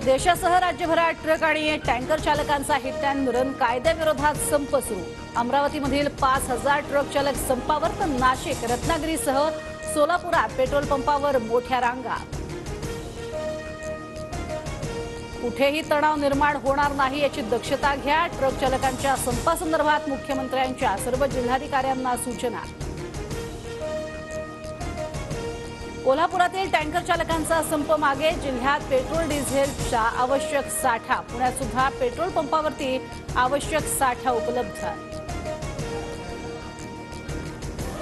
देशासह राज्यभरात ट्रक आणि टँकर चालकांचा हिट अँड रन कायद्याविरोधात संप सुरू। अमरावतीमधील 5000 ट्रक चालक संपावर, तर नाशिक, रत्नागिरीसह सोलापुरात पेट्रोल पंपावर मोठ्या रांगा। कुठेही तणाव निर्माण होणार नाही याची दक्षता घ्या। ट्रक चालकांच्या संपासंदर्भात मुख्यमंत्र्यांच्या सर्व जिल्हाधिकाऱ्यांना सूचना। कोल्हापुरातील टँकर चालकांचा संप मागे, जिल्ह्यात पेट्रोल डिझेलचा आवश्यक साठा। पुण्यात सुद्धा पेट्रोल पंपावरती आवश्यक साठा उपलब्ध।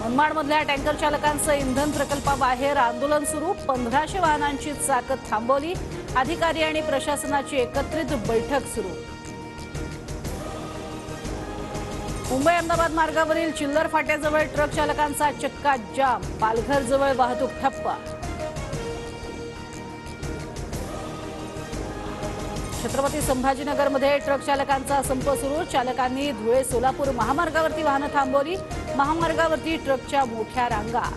मनमाडमधल्या टँकर चालकांचं इंधन प्रकल्पाबाहेर आंदोलन सुरू। 1500 वाहनांची चाकं थांबवली। अधिकारी आणि प्रशासनाची एकत्रित बैठक सुरू। मुंबई अहमदाबाद मार्गावरील चिल्लर फाट्याजवळ ट्रक चालकांचा चक्का जाम। पालघरजवळ वाहतूक ठप्प। छत्रपती संभाजीनगरमध्ये ट्रक चालकांचा संप सुरू। चालकांनी धुळे सोलापूर महामार्गावरती वाहनं थांबवली। महामार्गावरती ट्रकच्या मोठ्या रांगा।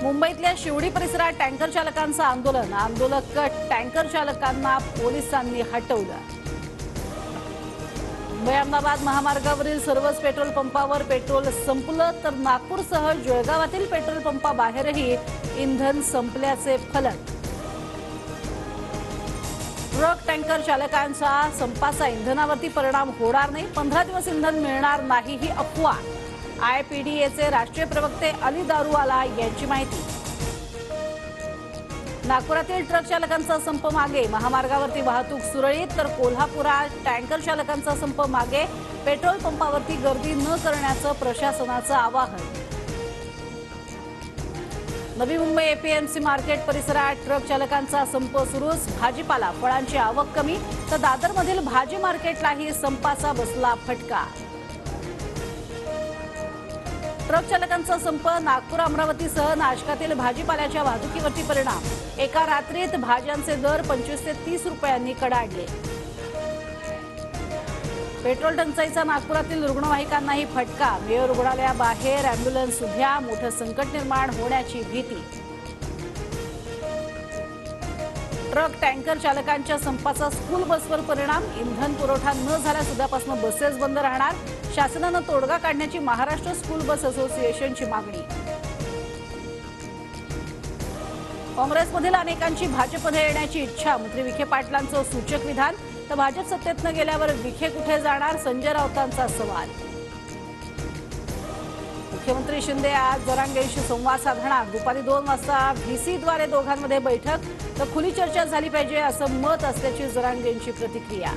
मुंबईतल्या शिवडी परिसरात टँकर चालकांचं आंदोलन। आंदोलक टँकर चालकांना पोलिसांनी हटवलं। मुंबई अहमदाबाद महामार्गावरील सर्वच पेट्रोल पंपावर पेट्रोल संपलं, तर नागपूरसह जळगावातील पेट्रोल पंपाबाहेरही इंधन संपल्याचे फलक। ट्रक टँकर चालकांच्या संपाचा इंधनावरती परिणाम होणार नाही। 15 दिवस इंधन मिळणार नाही ही अफवा। आयपीडीएचे राष्ट्रीय प्रवक्ते अली दारूवाला यांची माहिती। नागपुरातील ट्रक चालकांचा संप मागे, महामार्गावरती वाहतूक सुरळीत, तर कोल्हापुरात टँकर चालकांचा संप मागे, पेट्रोल पंपावरती गर्दी न करण्याचं प्रशासनाचं आवाहन। नवी मुंबई एपीएमसी मार्केट परिसरात ट्रक चालकांचा संप सुरूच। भाजीपाला फळांची आवक कमी, तर दादरमधील भाजी मार्केटलाही संपाचा बसला फटका। ट्रक चालकांचा संप, नागपूर अमरावतीसह नाशकातील भाजीपाल्याच्या वाहतुकीवरती परिणाम। एका रात्रीत भाज्यांचे दर 25 ते 30 रुपयांनी कडाडले। पेट्रोल टंचाईचा नागपुरातील रुग्णवाहिकांनाही फटका। मेयो रुग्णालयाबाहेर अँब्युलन्स उभ्या, मोठं संकट निर्माण होण्याची भीती। ट्रक टँकर चालकांच्या संपाचा स्कूल बसवर परिणाम। इंधन पुरवठा न झाल्यास उद्यापासून बसेस बंद राहणार। शासनानं तोडगा काढण्याची महाराष्ट्र स्कूल बस असोसिएशनची मागणी। काँग्रेसमधील अनेकांची भाजपमध्ये येण्याची इच्छा। मंत्री विखे पाटलांचं सूचक विधान, तर भाजप सत्तेत न गेल्यावर विखे कुठे जाणार, संजय राऊतांचा सवाल। मुख्यमंत्री शिंदे आज जरांगेंशी संवाद साधणार। दुपारी 2 वाजता व्हीसीद्वारे दोघांमध्ये बैठक, तर खुली चर्चा झाली पाहिजे असं मत असल्याची जरांगेंची प्रतिक्रिया।